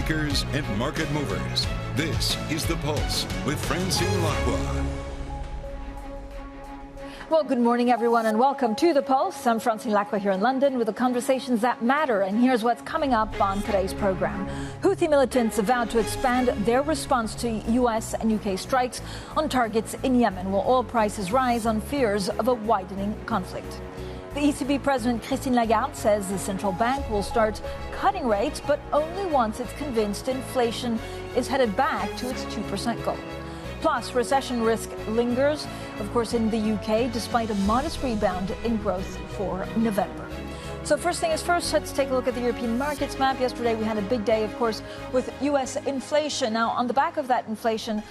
makers and market movers. This is The Pulse with Francine Lacqua. Well, good morning, everyone, and welcome to The Pulse. I'm Francine Lacqua here in London with the conversations that matter. And here's what's coming up on today's program. Houthi militants vowed to expand their response to US and UK strikes on targets in Yemen, while oil prices rise on fears of a widening conflict. The ECB President Christine Lagarde says the central bank will start cutting rates, but only once it's convinced inflation is headed back to its 2% goal. Plus, recession risk lingers, of course, in the UK, despite a modest rebound in growth for November. So first thing is first, let's take a look at the European markets map. Yesterday, we had a big day, of course, with US inflation. Now, on the back of that inflation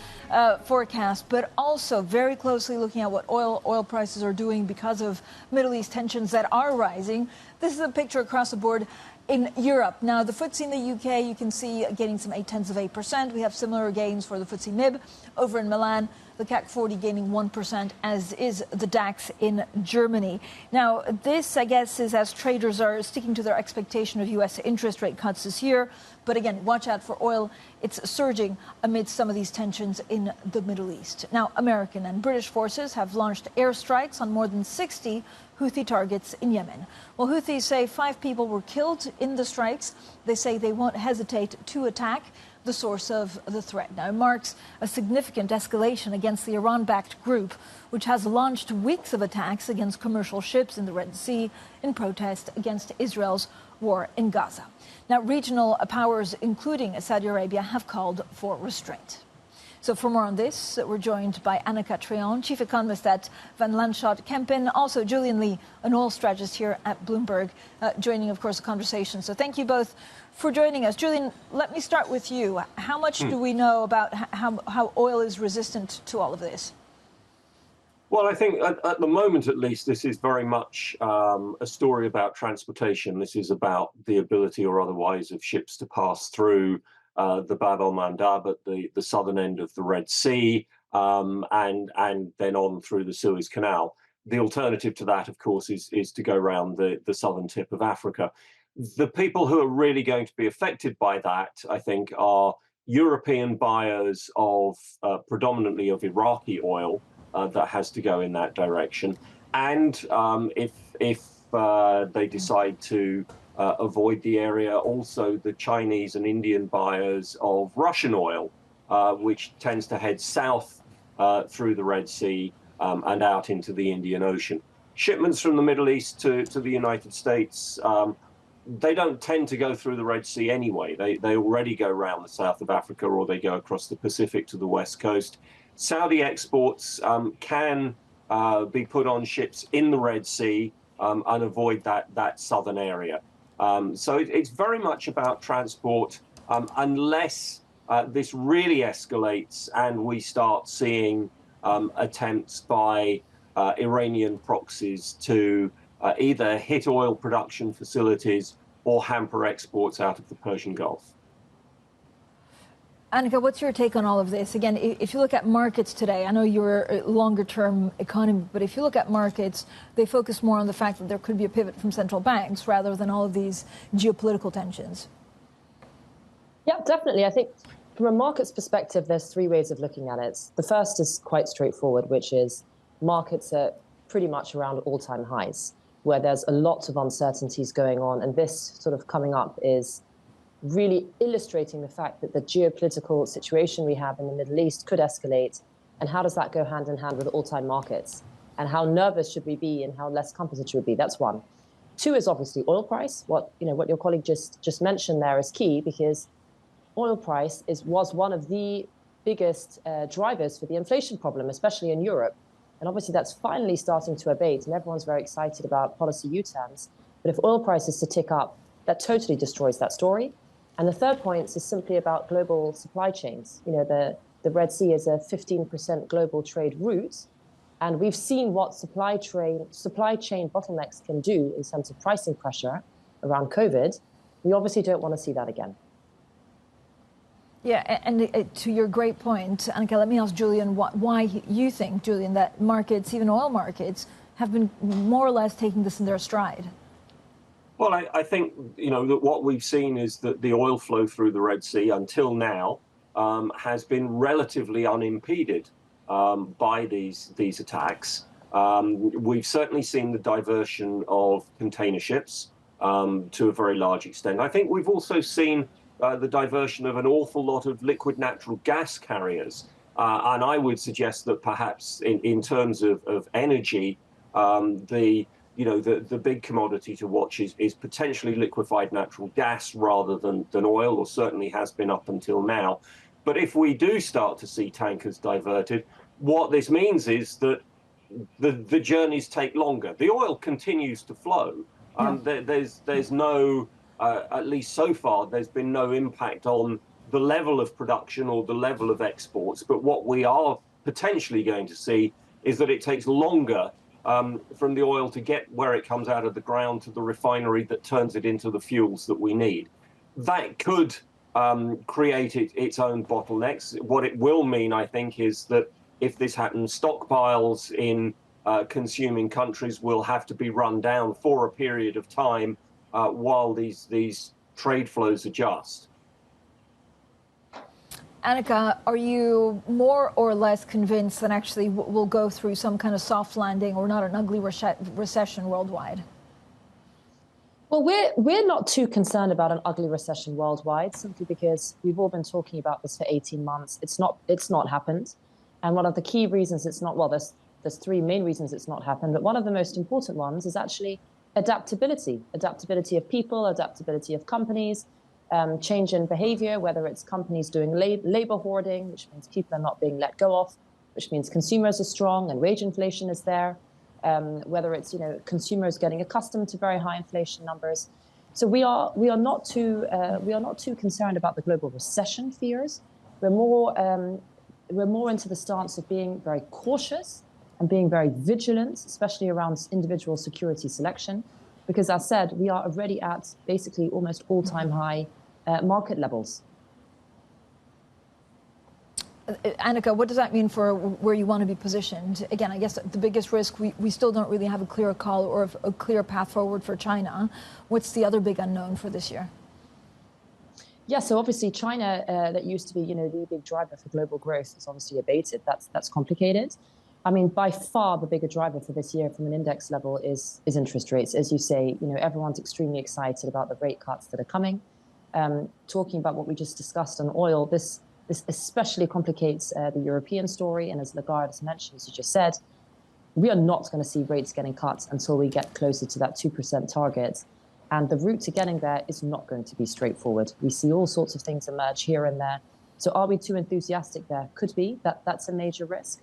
forecast, but also very closely looking at what oil prices are doing because of Middle East tensions that are rising. This is a picture across the board in Europe. Now, the FTSE in the UK, you can see gaining some 0.8%. We have similar gains for the FTSE MIB over in Milan. The CAC 40 gaining 1%, as is the DAX in Germany. Now, this, I guess, is as traders are sticking to their expectation of U.S. interest rate cuts this year. But again, watch out for oil. It's surging amidst some of these tensions in the Middle East. Now, American and British forces have launched airstrikes on more than 60 Houthi targets in Yemen. Well, Houthis say 5 people were killed in the strikes. They say they won't hesitate to attack the source of the threat. Now, it marks a significant escalation against the Iran-backed group, which has launched weeks of attacks against commercial ships in the Red Sea in protest against Israel's war in Gaza. Now, regional powers, including Saudi Arabia, have called for restraint. So for more on this, we're joined by Anneka Treon, Chief Economist at Van Lanschot Kempen, also Julian Lee, an oil strategist here at Bloomberg, joining, of course, the conversation. So thank you both for joining us. Julian, let me start with you. How much do we know about how oil is resistant to all of this? Well, I think at the moment, at least, this is very much a story about transportation. This is about the ability or otherwise of ships to pass through the Bab el-Mandab at the southern end of the Red Sea, and then on through the Suez Canal. The alternative to that, of course, is to go around the southern tip of Africa. The people who are really going to be affected by that, I think, are European buyers of predominantly of Iraqi oil that has to go in that direction. And if they decide to avoid the area, also the Chinese and Indian buyers of Russian oil, which tends to head south through the Red Sea and out into the Indian Ocean. Shipments from the Middle East to the United States, they don't tend to go through the Red Sea anyway. They already go around the south of Africa, or they go across the Pacific to the west coast. Saudi exports can be put on ships in the Red Sea and avoid that southern area. So it's very much about transport, unless this really escalates and we start seeing attempts by Iranian proxies to either hit oil production facilities or hamper exports out of the Persian Gulf. Anneka, what's your take on all of this? Again, if you look at markets today, I know you're a longer-term economy, but if you look at markets, they focus more on the fact that there could be a pivot from central banks rather than all of these geopolitical tensions. Yeah, definitely. I think from a market's perspective, there's 3 ways of looking at it. The first is quite straightforward, which is markets are pretty much around all-time highs, where there's a lot of uncertainties going on. And this sort of coming up is really illustrating the fact that the geopolitical situation we have in the Middle East could escalate. And how does that go hand in hand with all-time markets? And how nervous should we be and how less competent should we be? That's one. 2 is obviously oil price. What your colleague just mentioned there is key, because oil price was one of the biggest drivers for the inflation problem, especially in Europe. And obviously that's finally starting to abate, and everyone's very excited about policy U-turns. But if oil prices to tick up, that totally destroys that story. And the third point is simply about global supply chains. The Red Sea is a 15% global trade route, and we've seen what supply chain bottlenecks can do in terms of pricing pressure around COVID. We obviously don't want to see that again. Yeah, and to your great point, Anneka, let me ask Julian why you think, Julian, that markets, even oil markets, have been more or less taking this in their stride. Well, I think, that what we've seen is that the oil flow through the Red Sea until now has been relatively unimpeded by these attacks. We've certainly seen the diversion of container ships to a very large extent. I think we've also seen the diversion of an awful lot of liquid natural gas carriers. And I would suggest that perhaps in terms of energy, the big commodity to watch is potentially liquefied natural gas rather than oil, or certainly has been up until now. But if we do start to see tankers diverted, what this means is that the journeys take longer. The oil continues to flow. There's no, at least so far, there's been no impact on the level of production or the level of exports. But what we are potentially going to see is that it takes longer from the oil to get where it comes out of the ground to the refinery that turns it into the fuels that we need. That could create its own bottlenecks. What it will mean, I think, is that if this happens, stockpiles in consuming countries will have to be run down for a period of time while these trade flows adjust. Anneka, are you more or less convinced that actually we'll go through some kind of soft landing or not an ugly recession worldwide? Well, we're not too concerned about an ugly recession worldwide, simply because we've all been talking about this for 18 months. It's not happened. And one of the key reasons it's not, well, there's three main reasons it's not happened, but one of the most important ones is actually adaptability of people, adaptability of companies, change in behavior, whether it's companies doing labor hoarding, which means people are not being let go of, which means consumers are strong and wage inflation is there, whether it's consumers getting accustomed to very high inflation numbers. So we are not too concerned about the global recession fears. We're more into the stance of being very cautious and being very vigilant, especially around individual security selection, because as said, we are already at basically almost all-time high market levels. Anneka, what does that mean for where you want to be positioned? Again, I guess the biggest risk, we still don't really have a clear call or a clear path forward for China. What's the other big unknown for this year? Yeah, so obviously China, that used to be the big driver for global growth, is obviously abated. That's complicated. I mean, by far the bigger driver for this year from an index level is interest rates. As you say, everyone's extremely excited about the rate cuts that are coming. Talking about what we just discussed on oil, this especially complicates the European story. And as Lagarde has mentioned, as you just said, we are not going to see rates getting cut until we get closer to that 2% target. And the route to getting there is not going to be straightforward. We see all sorts of things emerge here and there. So are we too enthusiastic there? Could be. That's a major risk.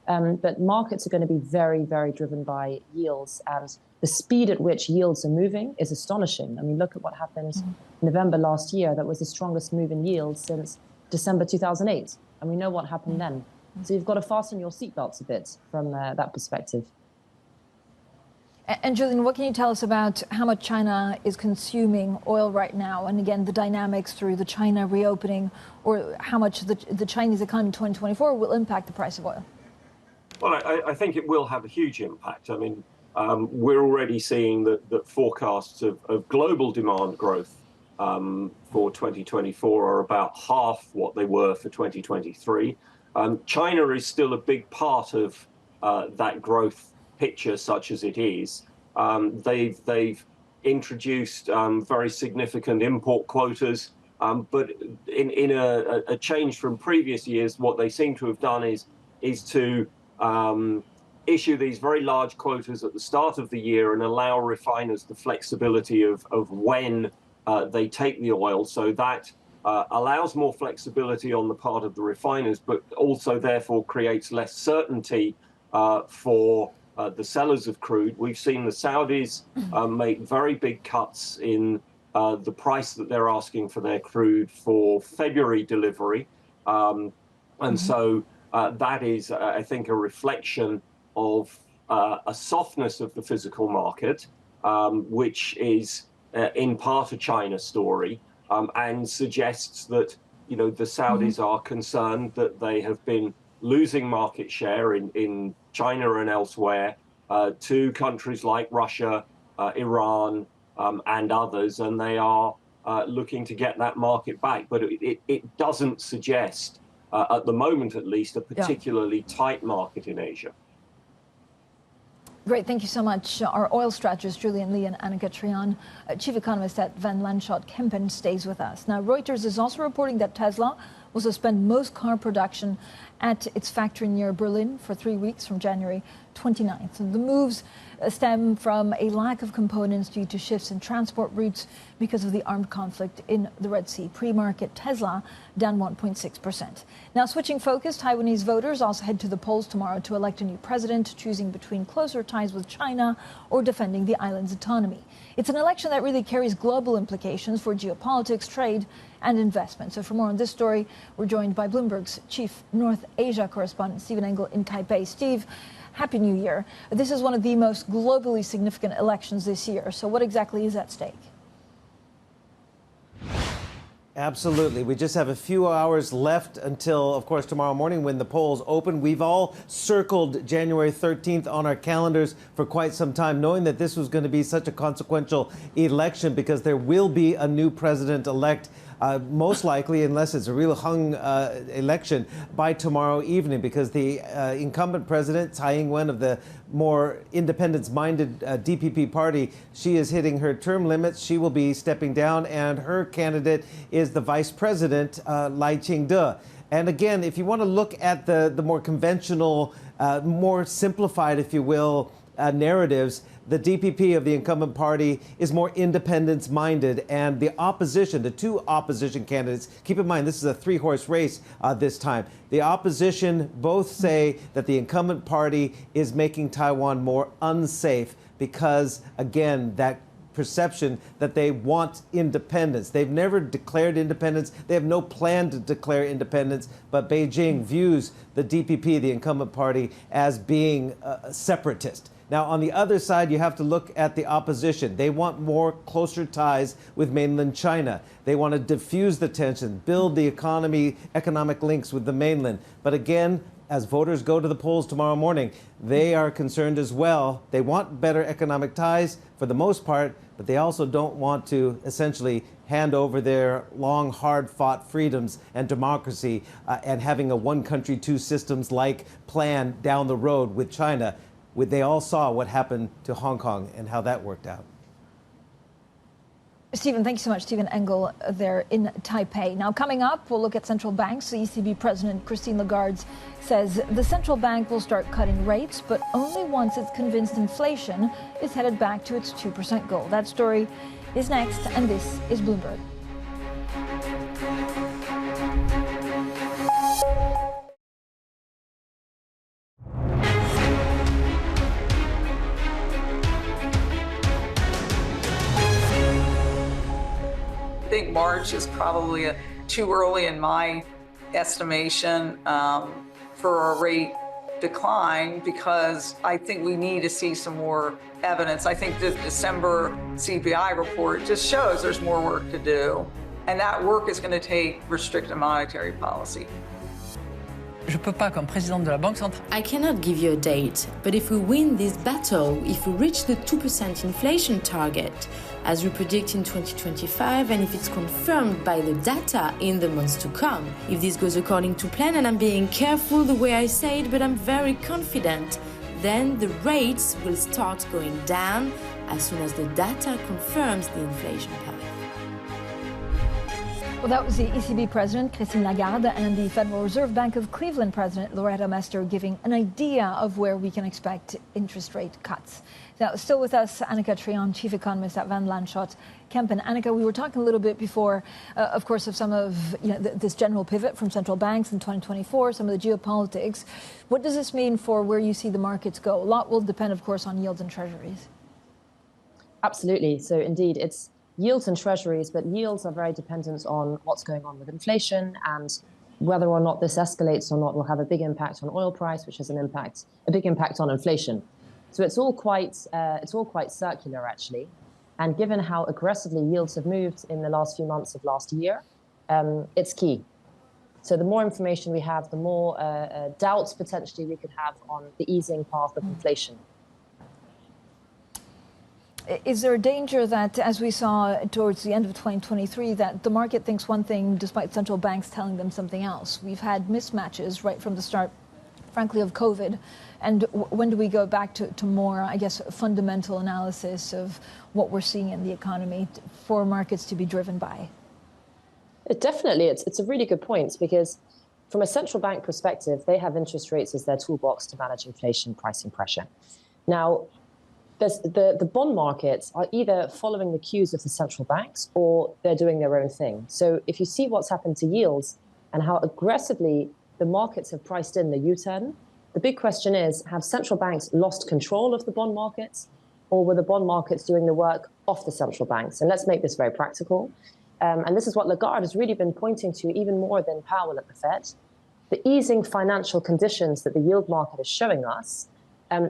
But markets are going to be very, very driven by yields. And the speed at which yields are moving is astonishing. I mean, look at what happened November last year. That was the strongest move in yields since December 2008. And we know what happened then. So you've got to fasten your seatbelts a bit from that perspective. And Julian, what can you tell us about how much China is consuming oil right now? And again, the dynamics through the China reopening, or how much the Chinese economy in 2024 will impact the price of oil? Well, I think it will have a huge impact. I mean, we're already seeing that forecasts of global demand growth for 2024 are about half what they were for 2023. China is still a big part of that growth picture, such as it is. They've introduced very significant import quotas, but in a change from previous years, what they seem to have done is to issue these very large quotas at the start of the year and allow refiners the flexibility of when they take the oil. So that allows more flexibility on the part of the refiners, but also therefore creates less certainty for the sellers of crude. We've seen the Saudis make very big cuts in the price that they're asking for their crude for February delivery. And so that is, I think, a reflection of a softness of the physical market, which is in part a China story, and suggests that the Saudis are concerned that they have been losing market share in China and elsewhere to countries like Russia, Iran, and others, and they are looking to get that market back. But it doesn't suggest, at the moment at least, a particularly tight market in Asia. Great, thank you so much. Our oil strategist, Julian Lee, and Anneka Treon, chief economist at Van Lanschot Kempen, stays with us. Now, Reuters is also reporting that Tesla will suspend most car production at its factory near Berlin for 3 weeks from January 29th. And the moves stem from a lack of components due to shifts in transport routes because of the armed conflict in the Red Sea. Pre-market Tesla down 1.6%. Now, switching focus, Taiwanese voters also head to the polls tomorrow to elect a new president, choosing between closer ties with China or defending the island's autonomy. It's an election that really carries global implications for geopolitics, trade, and investment. So for more on this story, we're joined by Bloomberg's chief North Asia correspondent, Stephen Engel in Taipei. Steve, Happy New Year. This is one of the most globally significant elections this year. So what exactly is at stake? Absolutely. We just have a few hours left until, of course, tomorrow morning when the polls open. We've all circled January 13th on our calendars for quite some time, knowing that this was going to be such a consequential election because there will be a new president-elect, most likely, unless it's a real hung election, by tomorrow evening, because the incumbent president, Tsai Ing-wen of the more independence-minded DPP party, she is hitting her term limits. She will be stepping down, and her candidate is the vice president, Lai Ching-te. And again, if you want to look at the more conventional, more simplified, if you will, narratives, the DPP of the incumbent party is more independence-minded, and the opposition, the two opposition candidates, keep in mind this is a three-horse race this time. The opposition both say that the incumbent party is making Taiwan more unsafe because, again, that perception that they want independence. They've never declared independence. They have no plan to declare independence, but Beijing views the DPP, the incumbent party, as being separatist. Now, on the other side, you have to look at the opposition. They want more closer ties with mainland China. They want to diffuse the tension, build the economic links with the mainland. But again, as voters go to the polls tomorrow morning, they are concerned as well. They want better economic ties for the most part, but they also don't want to essentially hand over their long, hard-fought freedoms and democracy and having a one country, two systems-like plan down the road with China. They all saw what happened to Hong Kong and how that worked out. Stephen, thank you so much. Stephen Engel there in Taipei. Now, coming up, we'll look at central banks. The ECB President Christine Lagarde says the central bank will start cutting rates, but only once it's convinced inflation is headed back to its 2% goal. That story is next, and this is Bloomberg. I think March is probably too early in my estimation for a rate decline because I think we need to see some more evidence. I think the December CPI report just shows there's more work to do, and that work is going to take restrictive monetary policy. I cannot give you a date, but if we win this battle, if we reach the 2% inflation target, as we predict in 2025, and if it's confirmed by the data in the months to come, if this goes according to plan, and I'm being careful the way I say it, but I'm very confident, then the rates will start going down as soon as the data confirms the inflation path. Well, that was the ECB President, Christine Lagarde, and the Federal Reserve Bank of Cleveland President, Loretta Mester, giving an idea of where we can expect interest rate cuts. Now, still with us, Anneka Treon, Chief Economist at Van Lanschot Kempen. Anneka, we were talking a little bit before, of course, of some of this general pivot from central banks in 2024, some of the geopolitics. What does this mean for where you see the markets go? A lot will depend, of course, on yields and treasuries. Absolutely. So indeed, it's yields and treasuries, but yields are very dependent on what's going on with inflation, and whether or not this escalates or not will have a big impact on oil price, which has a big impact on inflation. So it's all quite circular, actually. And given how aggressively yields have moved in the last few months of last year, it's key. So the more information we have, the more doubts potentially we could have on the easing path of inflation. Is there a danger that, as we saw towards the end of 2023, that the market thinks one thing despite central banks telling them something else? We've had mismatches right from the start, frankly, of COVID. And when do we go back to more, I guess, fundamental analysis of what we're seeing in the economy for markets to be driven by? Definitely, it's a really good point, because from a central bank perspective, they have interest rates as their toolbox to manage inflation, pricing pressure. Now, the bond markets are either following the cues of the central banks or they're doing their own thing. So if you see what's happened to yields and how aggressively the markets have priced in the U-turn, the big question is, have central banks lost control of the bond markets, or were the bond markets doing the work off the central banks? And let's make this very practical. And this is what Lagarde has really been pointing to even more than Powell at the Fed. The easing financial conditions that the yield market is showing us,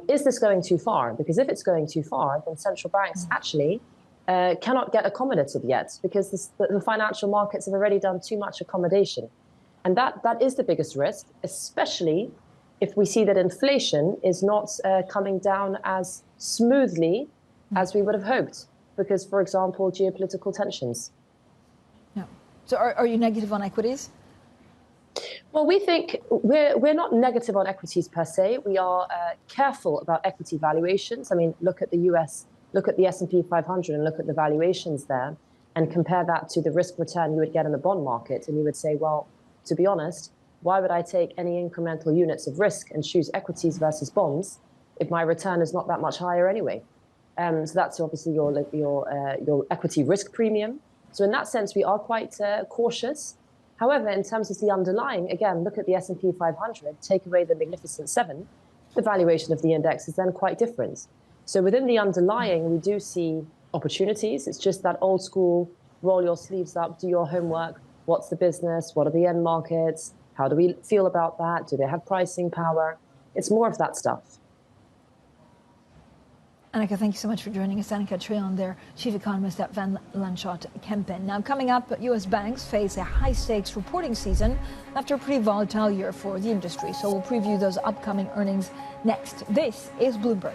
is this going too far? Because if it's going too far, then central banks actually cannot get accommodative yet, because the financial markets have already done too much accommodation. And that is the biggest risk, especially if we see that inflation is not coming down as smoothly as we would have hoped, because, for example, geopolitical tensions. Yeah. So are you negative on equities? Well, we think we're not negative on equities per se. We are careful about equity valuations. I mean, look at the US, look at the S&P 500 and look at the valuations there, and compare that to the risk return you would get in the bond market. And you would say, well, to be honest, why would I take any incremental units of risk and choose equities versus bonds if my return is not that much higher anyway? So that's obviously your equity risk premium. So in that sense, we are quite cautious. However, in terms of the underlying, again, look at the S&P 500, take away the Magnificent Seven, the valuation of the index is then quite different. So within the underlying, we do see opportunities. It's just that old school, roll your sleeves up, do your homework. What's the business? What are the end markets? How do we feel about that? Do they have pricing power? It's more of that stuff. Anneka, thank you so much for joining us. Anneka Treon, their chief economist at Van Lanschot Kempen. Now, coming up, U.S. banks face a high-stakes reporting season after a pretty volatile year for the industry. So we'll preview those upcoming earnings next. This is Bloomberg.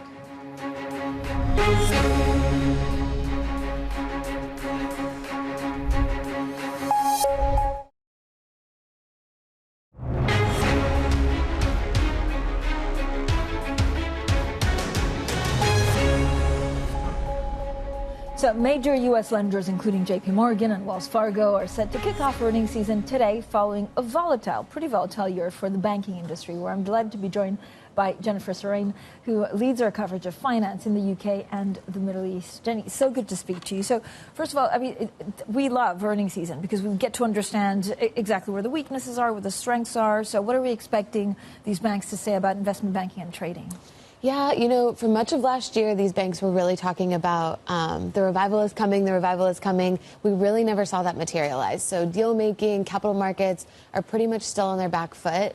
So major U.S. lenders, including J.P. Morgan and Wells Fargo, are set to kick off earnings season today following a pretty volatile year for the banking industry, where I'm delighted to be joined by Jennifer Serene, who leads our coverage of finance in the UK and the Middle East. Jenny, so good to speak to you. So first of all, I mean, we love earnings season because we get to understand exactly where the weaknesses are, where the strengths are. So what are we expecting these banks to say about investment banking and trading? Yeah, you know, for much of last year, these banks were really talking about the revival is coming, the revival is coming. We really never saw that materialize. So deal making, capital markets are pretty much still on their back foot.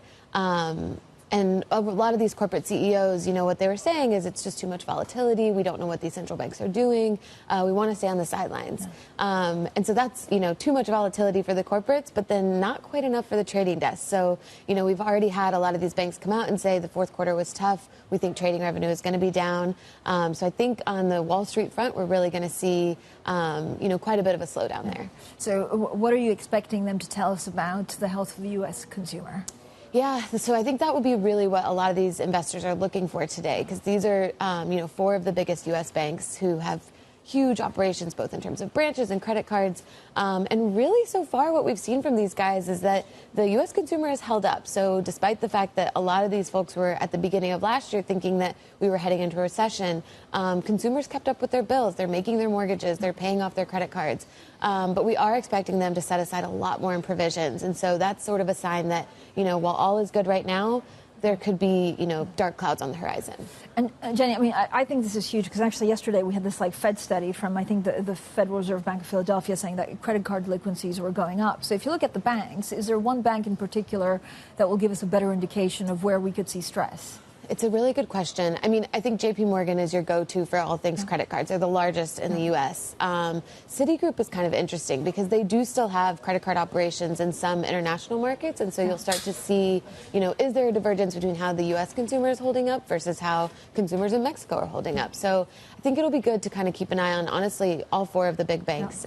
And a lot of these corporate CEOs, you know, what they were saying is it's just too much volatility. We don't know what these central banks are doing. We want to stay on the sidelines. And so that's, you know, too much volatility for the corporates, but then not quite enough for the trading desk. So, you know, we've already had a lot of these banks come out and say the fourth quarter was tough. We think trading revenue is going to be down. So I think on the Wall Street front, we're really going to see, you know, quite a bit of a slowdown there. So what are you expecting them to tell us about the health of the U.S. consumer? Yeah, so I think that would be really what a lot of these investors are looking for today, because these are, you know, four of the biggest U.S. banks who have huge operations, both in terms of branches and credit cards. And really, so far, what we've seen from these guys is that the U.S. consumer has held up. So despite the fact that a lot of these folks were at the beginning of last year thinking that we were heading into a recession, consumers kept up with their bills. They're making their mortgages. They're paying off their credit cards. But we are expecting them to set aside a lot more in provisions. And so that's sort of a sign that, you know, while all is good right now, there could be, you know, dark clouds on the horizon. And Jenny, I mean, I think this is huge because actually yesterday we had this like Fed study from, I think, the Federal Reserve Bank of Philadelphia saying that credit card delinquencies were going up. So if you look at the banks, is there one bank in particular that will give us a better indication of where we could see stress? It's a really good question. I mean, I think JP Morgan is your go-to for all things credit cards. They're the largest in the U.S. Citigroup is kind of interesting because they do still have credit card operations in some international markets. And so you'll start to see, is there a divergence between how the U.S. consumer is holding up versus how consumers in Mexico are holding up? So I think it'll be good to kind of keep an eye on, honestly, all four of the big banks.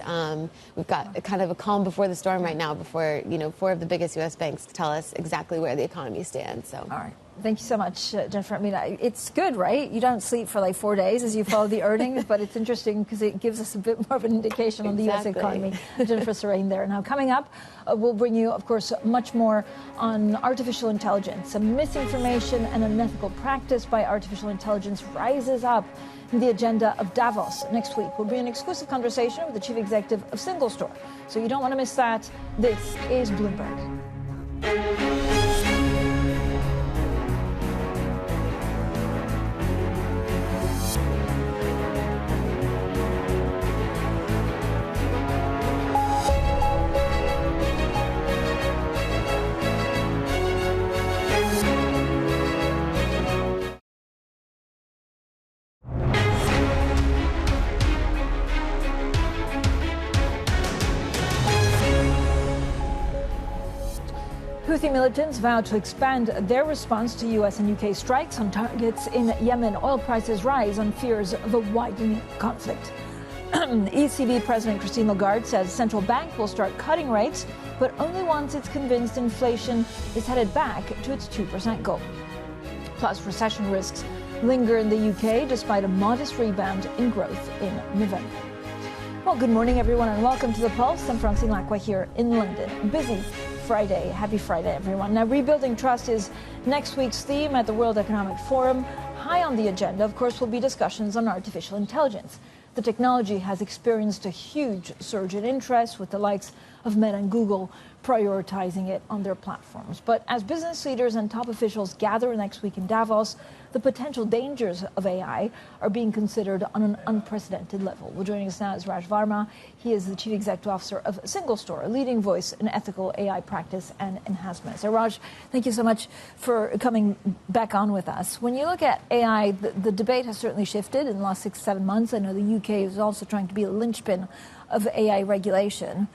We've got kind of a calm before the storm right now before, four of the biggest U.S. banks tell us exactly where the economy stands. So. All right. Thank you so much, Jennifer. I mean, it's good, right? You don't sleep for like 4 days as you follow the earnings, but it's interesting because it gives us a bit more of an indication on the U.S. economy. Jennifer Serrain there. Now, coming up, we'll bring you, of course, much more on artificial intelligence. Some misinformation and unethical practice by artificial intelligence rises up in the agenda of Davos next week. We'll be an exclusive conversation with the chief executive of Singlestore. So you don't want to miss that. This is Bloomberg. Houthi militants vow to expand their response to U.S. and UK strikes on targets in Yemen. Oil prices rise on fears of a widening conflict. ECB President Christine Lagarde says central bank will start cutting rates, but only once it's convinced inflation is headed back to its 2% goal. Plus, recession risks linger in the UK despite a modest rebound in growth in November. Well, good morning, everyone, and welcome to The Pulse. I'm Francine Lacqua here in London. Busy Friday. Happy Friday, everyone. Now, rebuilding trust is next week's theme at the World Economic Forum. High on the agenda, of course, will be discussions on artificial intelligence. The technology has experienced a huge surge in interest, with the likes of Meta and Google prioritizing it on their platforms. But as business leaders and top officials gather next week in Davos, the potential dangers of AI are being considered on an unprecedented level. Well, joining us now is Raj Verma. He is the Chief Executive Officer of Singlestore, a leading voice in ethical AI practice and enhancement. So, Raj, thank you so much for coming back on with us. When you look at AI, the debate has certainly shifted in the last 6-7 months. I know the UK is also trying to be a linchpin of AI regulation.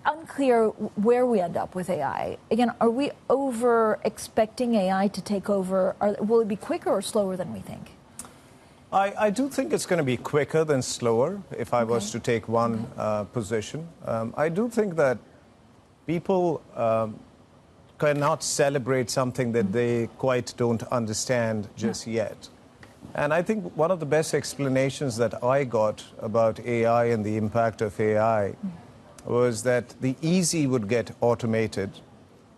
Unclear where we end up with AI. Again, are we over expecting AI to take over? Will it be quicker or slower than we think? I do think it's going to be quicker than slower, if I was to take one position. I do think that people cannot celebrate something that they quite don't understand just yet. And I think one of the best explanations that I got about AI and the impact of AI was that the easy would get automated,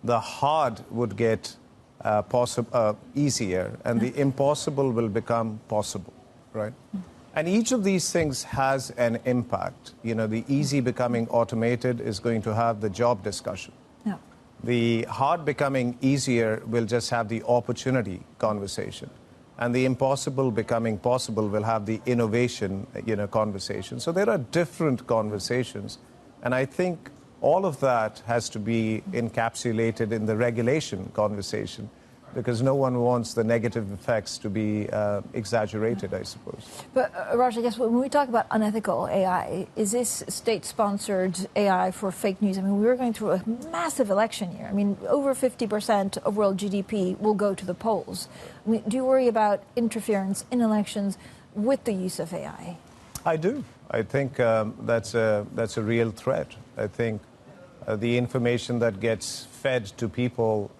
the hard would get easier, and the impossible will become possible, right? And each of these things has an impact. The easy becoming automated is going to have the job discussion. Yeah. The hard becoming easier will just have the opportunity conversation. And the impossible becoming possible will have the innovation, conversation. So there are different conversations. And I think all of that has to be encapsulated in the regulation conversation, because no one wants the negative effects to be exaggerated, I suppose. But, Raj, I guess when we talk about unethical AI, is this state-sponsored AI for fake news? I mean, we're going through a massive election year. I mean, over 50% of world GDP will go to the polls. I mean, do you worry about interference in elections with the use of AI? I do. I think that's a real threat. I think the information that gets fed to people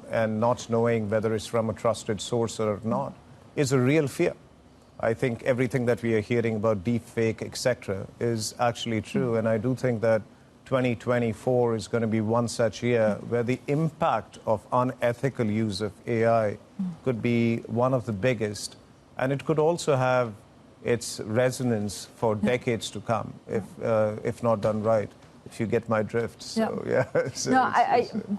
and not knowing whether it's from a trusted source or not is a real fear. I think everything that we are hearing about deepfake, etc., is actually true. And I do think that 2024 is going to be one such year where the impact of unethical use of AI could be one of the biggest. And it could also have its resonance for decades to come, if not done right. If you get my drift, so So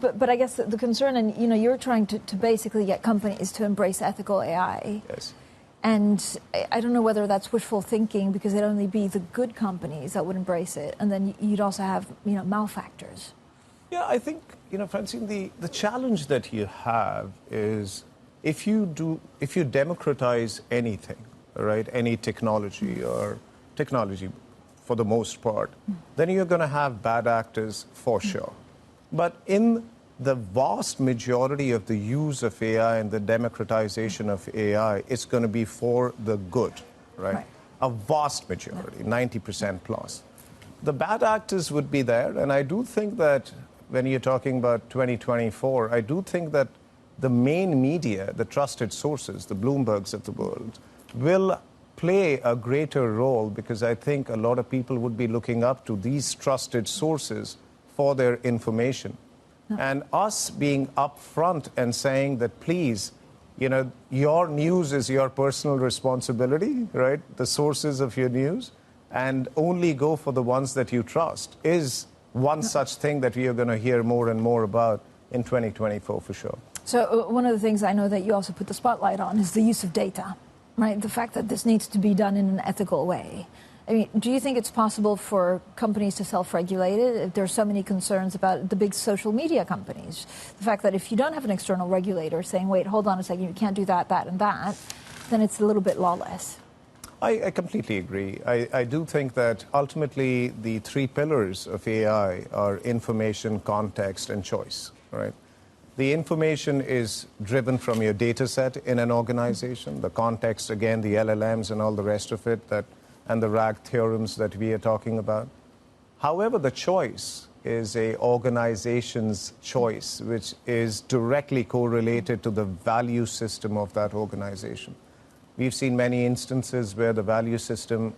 but I guess the concern, and you're trying to basically get companies to embrace ethical AI. Yes. And I don't know whether that's wishful thinking, because it'd only be the good companies that would embrace it, and then you'd also have malefactors. Yeah, I think Francine, the challenge that you have is if you democratize anything, right, any technology or technology for the most part, then you're going to have bad actors for sure. But in the vast majority of the use of AI and the democratization of AI, it's going to be for the good, right? A vast majority, 90% plus. The bad actors would be there, and I do think that when you're talking about 2024, I do think that the main media, the trusted sources, the Bloombergs of the world, will play a greater role, because I think a lot of people would be looking up to these trusted sources for their information. And us being upfront and saying that, please, you know, your news is your personal responsibility, right? The sources of your news, and only go for the ones that you trust, is one such thing that we are going to hear more and more about in 2024 for sure. So one of the things I know that you also put the spotlight on is the use of data, right? The fact that this needs to be done in an ethical way. I mean, do you think it's possible for companies to self-regulate it? If there's so many concerns about the big social media companies, the fact that if you don't have an external regulator saying, wait, hold on a second, you can't do that, that, and that, then it's a little bit lawless. I completely agree. I do think that ultimately the three pillars of AI are information, context, and choice, right? The information is driven from your data set in an organization. The context, again, the LLMs and all the rest of it, and the RAG theorems that we are talking about. However, the choice is a organization's choice, which is directly correlated to the value system of that organization. We've seen many instances where the value system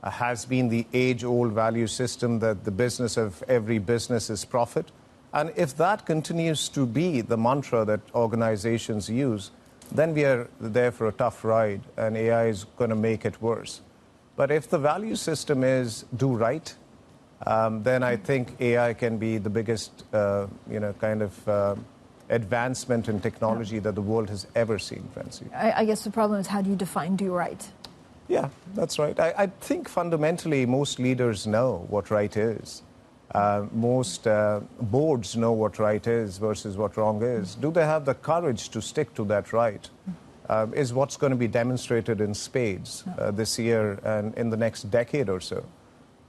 has been the age-old value system that the business of every business is profit. And if that continues to be the mantra that organizations use, then we are there for a tough ride, and AI is going to make it worse. But if the value system is do right, then I think AI can be the biggest, advancement in technology that the world has ever seen, Francine. I guess the problem is, how do you define do right? Yeah, that's right. I think fundamentally most leaders know what right is. Most boards know what right is versus what wrong is. Do they have the courage to stick to that right? Is what's going to be demonstrated in spades this year and in the next decade or so.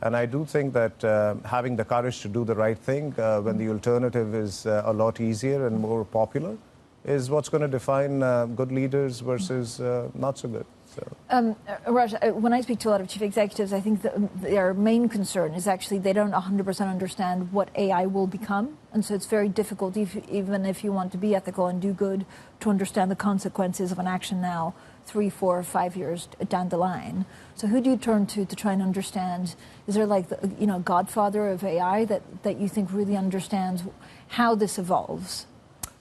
And I do think that having the courage to do the right thing when the alternative is a lot easier and more popular is what's going to define good leaders versus not so good. So. Raj, when I speak to a lot of chief executives, I think that their main concern is actually they don't 100% understand what AI will become. And so it's very difficult, even if you want to be ethical and do good, to understand the consequences of an action now, 3, 4, 5 years down the line. So who do you turn to try and understand? Is there like the godfather of AI that you think really understands how this evolves?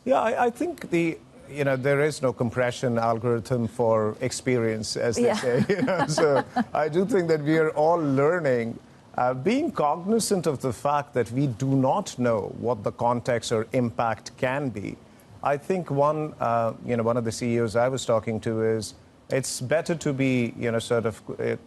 Yeah, I think there is no compression algorithm for experience, as they say. So I do think that we are all learning, being cognizant of the fact that we do not know what the context or impact can be. I think one of the CEOs I was talking to is it's better to be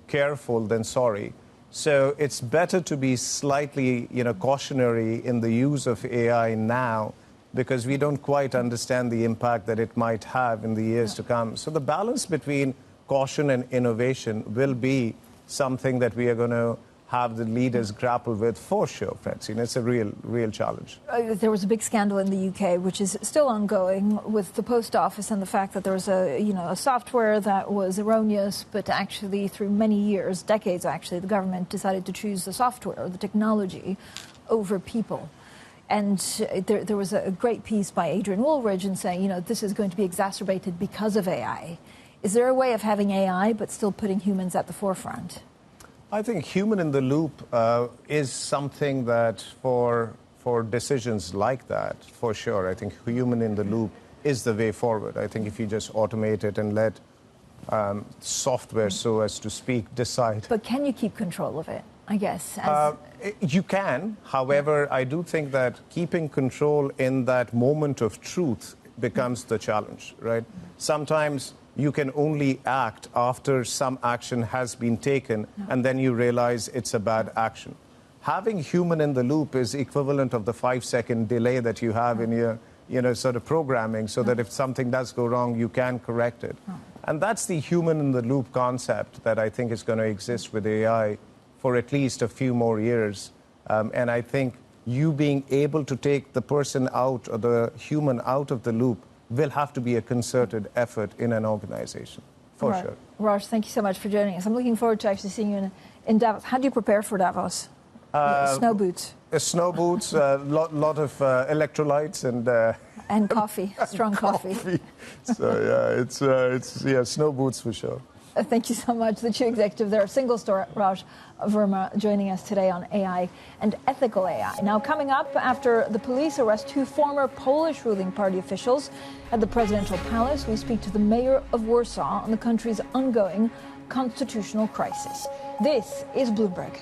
careful than sorry. So it's better to be slightly cautionary in the use of AI now, because we don't quite understand the impact that it might have in the years to come. So the balance between caution and innovation will be something that we are going to have the leaders grapple with for sure, Francine. It's a real challenge. There was a big scandal in the UK, which is still ongoing, with the post office and the fact that there was a software that was erroneous, but actually through many years, decades actually, the government decided to choose the software, the technology, over people. And there was a great piece by Adrian Woolridge in saying, this is going to be exacerbated because of AI. Is there a way of having AI but still putting humans at the forefront? I think human in the loop is something that for decisions like that, for sure, I think human in the loop is the way forward. I think if you just automate it and let software, so as to speak, decide. But can you keep control of it, I guess? You can. However, I do think that keeping control in that moment of truth becomes the challenge, right? Sometimes you can only act after some action has been taken, and then you realize it's a bad action. Having human in the loop is equivalent of the 5-second delay that you have in your sort of programming so that if something does go wrong, you can correct it. And that's the human-in-the-loop concept that I think is going to exist with AI for at least a few more years. And I think you being able to take the person out or the human out of the loop will have to be a concerted effort in an organization, for sure. Raj, thank you so much for joining us. I'm looking forward to actually seeing you in Davos. How do you prepare for Davos? Snow boots. Snow boots, a lot of electrolytes and coffee, strong coffee. So it's snow boots for sure. Thank you so much. The chief executive there of Singlestore, Raj Verma, joining us today on AI and ethical AI. Now, coming up after the police arrest 2 former Polish ruling party officials at the presidential palace, we speak to the mayor of Warsaw on the country's ongoing constitutional crisis. This is Bloomberg.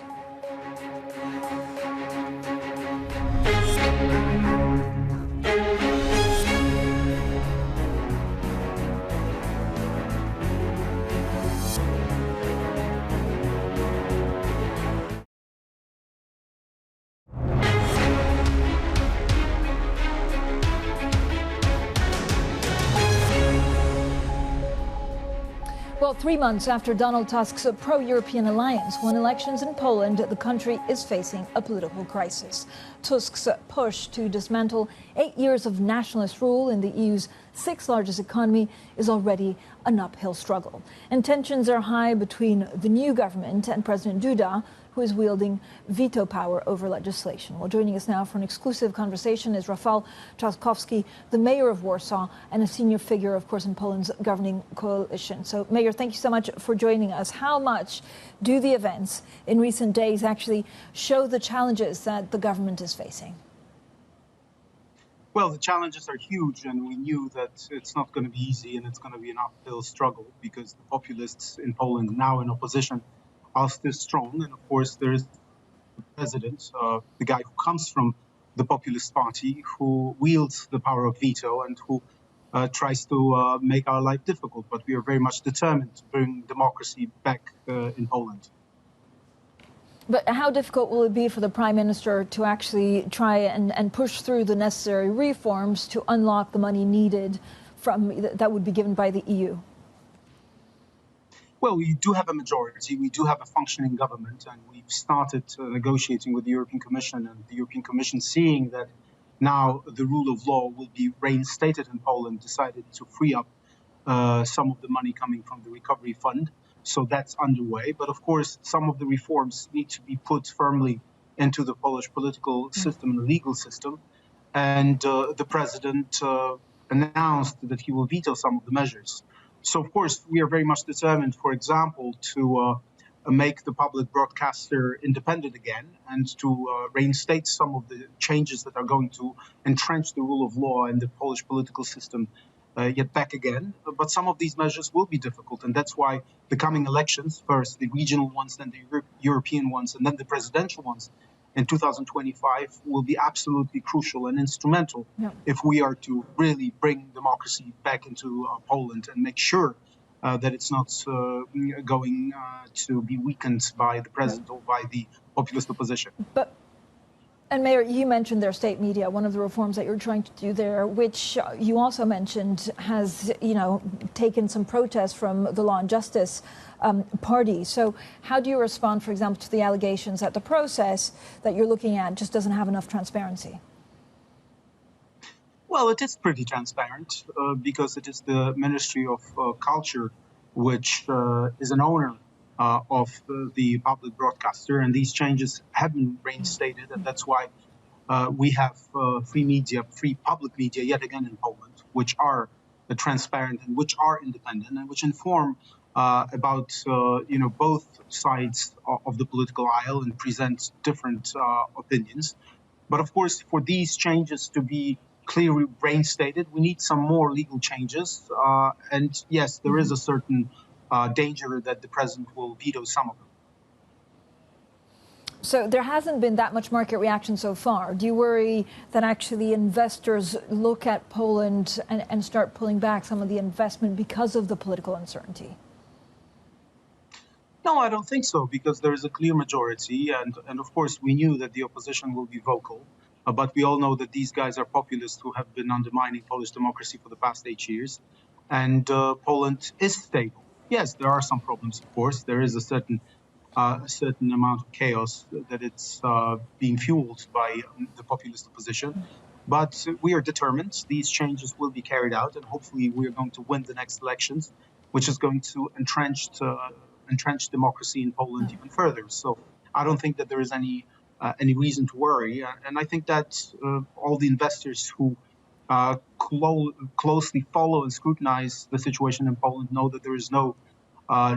Well, 3 months after Donald Tusk's pro-European alliance won elections in Poland, the country is facing a political crisis. Tusk's push to dismantle 8 years of nationalist rule in the EU's 6th largest economy is already an uphill struggle. And tensions are high between the new government and President Duda, who is wielding veto power over legislation. Well, joining us now for an exclusive conversation is Rafal Trzaskowski, the mayor of Warsaw, and a senior figure, of course, in Poland's governing coalition. So, Mayor, thank you so much for joining us. How much do the events in recent days actually show the challenges that the government is facing? Well, the challenges are huge, and we knew that it's not going to be easy, and it's going to be an uphill struggle because the populists in Poland, now in opposition, are still strong. And of course, there is the president, the guy who comes from the populist party, who wields the power of veto and who tries to make our life difficult. But we are very much determined to bring democracy back in Poland. But how difficult will it be for the Prime Minister to actually try and push through the necessary reforms to unlock the money needed that would be given by the EU? Well, we do have a majority. We do have a functioning government, and we've started negotiating with the European Commission, and the European Commission, seeing that now the rule of law will be reinstated in Poland, decided to free up some of the money coming from the recovery fund. So that's underway. But of course, some of the reforms need to be put firmly into the Polish political system and legal system. And the president announced that he will veto some of the measures. So, of course, we are very much determined, for example, to make the public broadcaster independent again and to reinstate some of the changes that are going to entrench the rule of law in the Polish political system yet back again. But some of these measures will be difficult. And that's why the coming elections, first the regional ones, then the European ones, and then the presidential ones in 2025 will be absolutely crucial and instrumental if we are to really bring democracy back into Poland and make sure that it's not going to be weakened by the president or by the populist opposition. And Mayor, you mentioned their state media, one of the reforms that you're trying to do there, which you also mentioned has, taken some protests from the Law and Justice party. So how do you respond, for example, to the allegations that the process that you're looking at just doesn't have enough transparency? Well, it is pretty transparent because it is the Ministry of Culture, which is an owner of the public broadcaster, and these changes have been reinstated, and that's why we have free public media yet again in Poland, which are transparent and which are independent and which inform about both sides of the political aisle and present different opinions. But of course, for these changes to be clearly reinstated, we need some more legal changes. And yes, there is a certain danger that the president will veto some of them. So there hasn't been that much market reaction so far. Do you worry that actually investors look at Poland and start pulling back some of the investment because of the political uncertainty? No, I don't think so, because there is a clear majority. And of course, we knew that the opposition will be vocal. But we all know that these guys are populists who have been undermining Polish democracy for the past 8 years. And Poland is stable. Yes, there are some problems, of course. There is a certain amount of chaos that it's being fueled by the populist opposition. But we are determined. These changes will be carried out, and hopefully we are going to win the next elections, which is going to entrench democracy in Poland even further. So I don't think that there is any reason to worry. And I think that all the investors who closely follow and scrutinize the situation in Poland know that there is no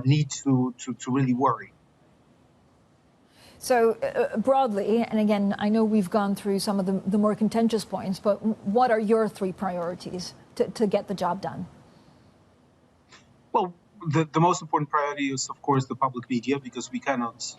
need to really worry. So broadly, and again, I know we've gone through some of the more contentious points, but what are your three priorities to get the job done? Well, the most important priority is, of course, the public media, because we cannot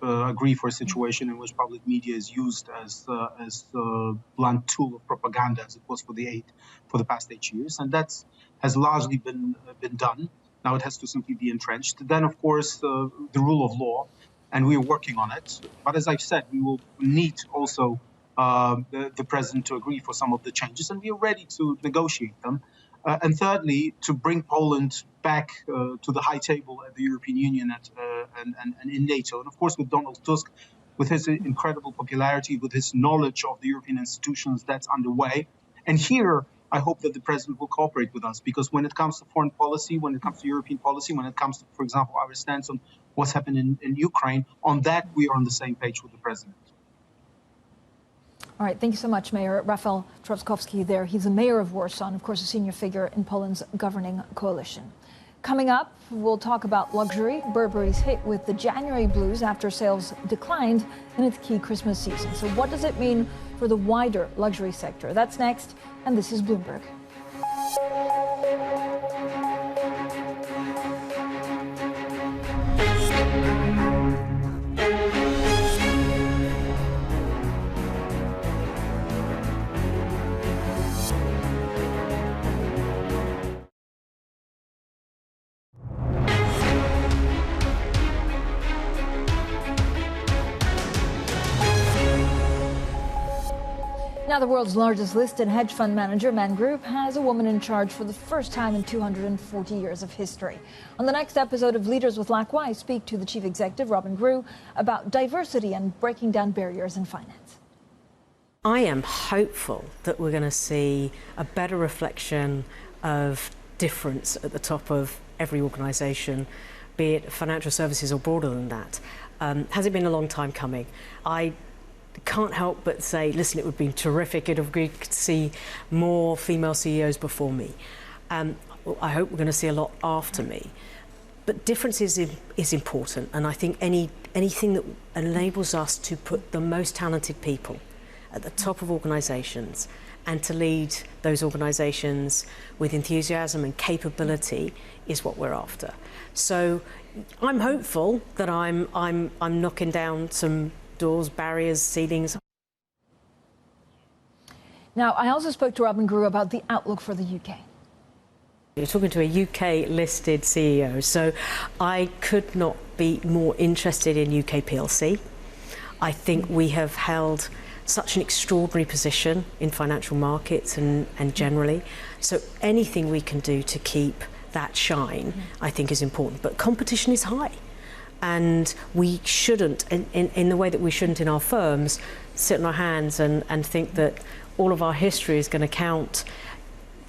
agree for a situation in which public media is used as a blunt tool of propaganda, as it was for the past 8 years, and that has largely been done. Now it has to simply be entrenched. Then, of course, the rule of law, and we are working on it. But as I've said, we will need also the president to agree for some of the changes, and we are ready to negotiate them. And thirdly, to bring Poland back to the high table at the European Union and in NATO. And of course, with Donald Tusk, with his incredible popularity, with his knowledge of the European institutions, that's underway. And here, I hope that the president will cooperate with us, because when it comes to foreign policy, when it comes to European policy, when it comes to, for example, our stance on what's happening in Ukraine, on that we are on the same page with the president. All right, thank you so much, Mayor. Rafal Trzaskowski there. He's the mayor of Warsaw and, of course, a senior figure in Poland's governing coalition. Coming up, we'll talk about luxury. Burberry's hit with the January blues after sales declined in its key Christmas season. So what does it mean for the wider luxury sector? That's next, and this is Bloomberg. Now, the world's largest listed hedge fund manager, Man Group, has a woman in charge for the first time in 240 years of history. On the next episode of Leaders with Lacqua, I speak to the chief executive, Robin Grew, about diversity and breaking down barriers in finance. I am hopeful that we're going to see a better reflection of difference at the top of every organisation, be it financial services or broader than that. Has it been a long time coming? I can't help but say, listen, it would be terrific. It would be great to see more female CEOs before me. I hope we're going to see a lot after me. But difference is important, and I think anything that enables us to put the most talented people at the top of organisations and to lead those organisations with enthusiasm and capability is what we're after. So I'm hopeful that I'm knocking down some doors, barriers, ceilings. Now, I also spoke to Robin Grew about the outlook for the UK. You're talking to a UK-listed CEO, so I could not be more interested in UK PLC. I think we have held such an extraordinary position in financial markets and generally, so anything we can do to keep that shine, I think is important. But competition is high. And we shouldn't, in the way that we shouldn't in our firms, sit on our hands and think that all of our history is going to count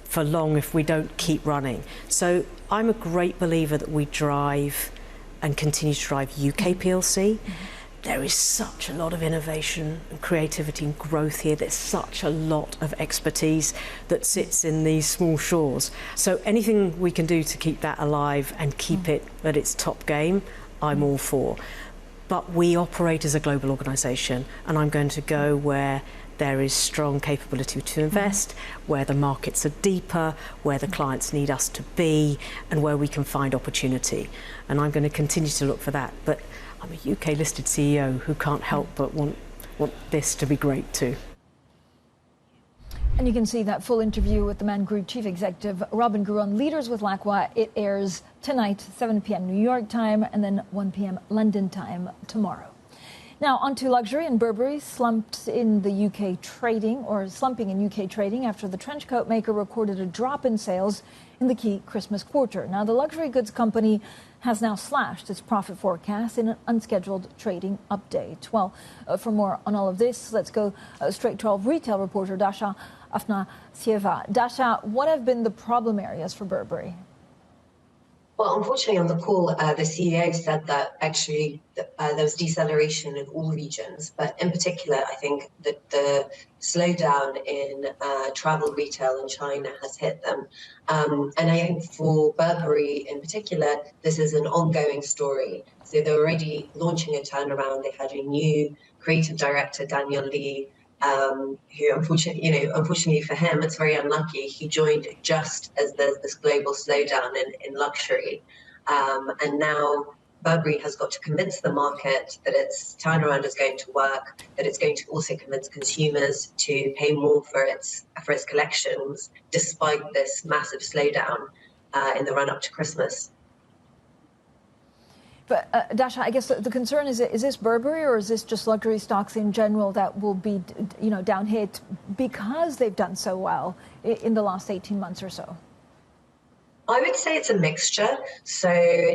for long if we don't keep running. So I'm a great believer that we drive and continue to drive UK PLC. There is such a lot of innovation and creativity and growth here. There's such a lot of expertise that sits in these small shores. So anything we can do to keep that alive and keep it at its top game, I'm all for. But we operate as a global organisation, and I'm going to go where there is strong capability to invest, where the markets are deeper, where the clients need us to be, and where we can find opportunity. And I'm going to continue to look for that. But I'm a UK-listed CEO who can't help but want this to be great too. And you can see that full interview with the Man Group chief executive, Robin Grew, on Leaders with Lacqua. It airs tonight, 7 p.m. New York time, and then 1 p.m. London time tomorrow. Now on to luxury, and Burberry slumping in UK trading after the trench coat maker recorded a drop in sales in the key Christmas quarter. Now the luxury goods company has now slashed its profit forecast in an unscheduled trading update. Well, for more on all of this, let's go straight to our retail reporter, Dasha Afnasieva. Dasha, what have been the problem areas for Burberry? Well, unfortunately, on the call, the CEO said that actually there was deceleration in all regions, but in particular, I think that the slowdown in travel retail in China has hit them. And I think for Burberry in particular, this is an ongoing story. So they're already launching a turnaround. They had a new creative director, Daniel Lee, who unfortunately for him, it's very unlucky. He joined just as there's this global slowdown in luxury. And now Burberry has got to convince the market that its turnaround is going to work, that it's going to also convince consumers to pay more for its collections, despite this massive slowdown in the run up to Christmas. But Dasha, I guess the concern is this Burberry, or is this just luxury stocks in general that will be, down hit because they've done so well in the last 18 months or so? I would say it's a mixture. So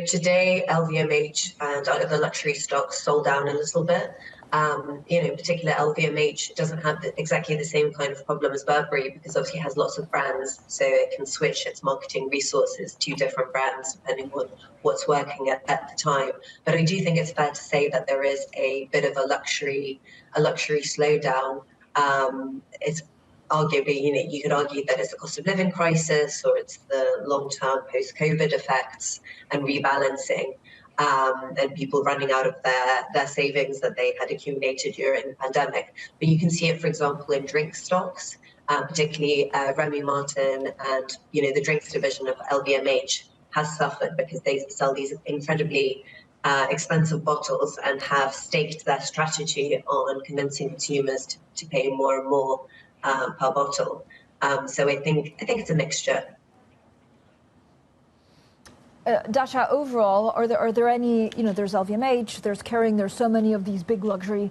today, LVMH and other luxury stocks sold down a little bit. In particular, LVMH doesn't have exactly the same kind of problem as Burberry because obviously it has lots of brands, so it can switch its marketing resources to different brands depending on what's working at the time. But I do think it's fair to say that there is a bit of a luxury slowdown. It's arguably, you could argue that it's a cost of living crisis or it's the long-term post-COVID effects and rebalancing. And people running out of their savings that they had accumulated during the pandemic. But you can see it, for example, in drink stocks, particularly Remy Martin and, the drinks division of LVMH has suffered because they sell these incredibly expensive bottles and have staked their strategy on convincing consumers to pay more and more per bottle. So I think it's a mixture. Dasha, overall, are there any, there's LVMH, there's Kering, there's so many of these big luxury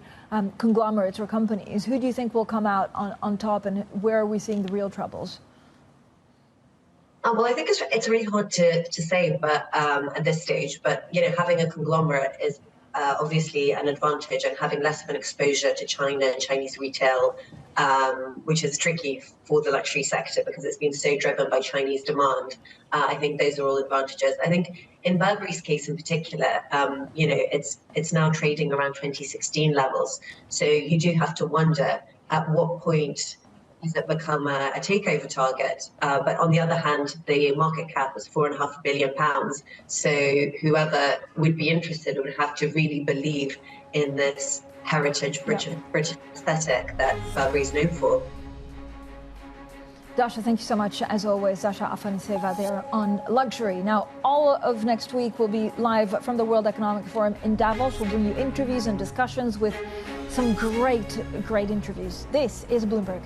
conglomerates or companies. Who do you think will come out on top, and where are we seeing the real troubles? Well, I think it's really hard to say, but at this stage, but, having a conglomerate is obviously an advantage, and having less of an exposure to China and Chinese retail, which is tricky for the luxury sector because it's been so driven by Chinese demand. I think those are all advantages. I think in Burberry's case in particular, it's now trading around 2016 levels. So you do have to wonder at what point has it become a takeover target. But on the other hand, the market cap was £4.5 billion. So whoever would be interested would have to really believe in this heritage British aesthetic that Burberry is known for. Dasha, thank you so much, as always. Dasha Afnasieva there on luxury. Now, all of next week will be live from the World Economic Forum in Davos. We'll bring you interviews and discussions with some great interviews. This is Bloomberg.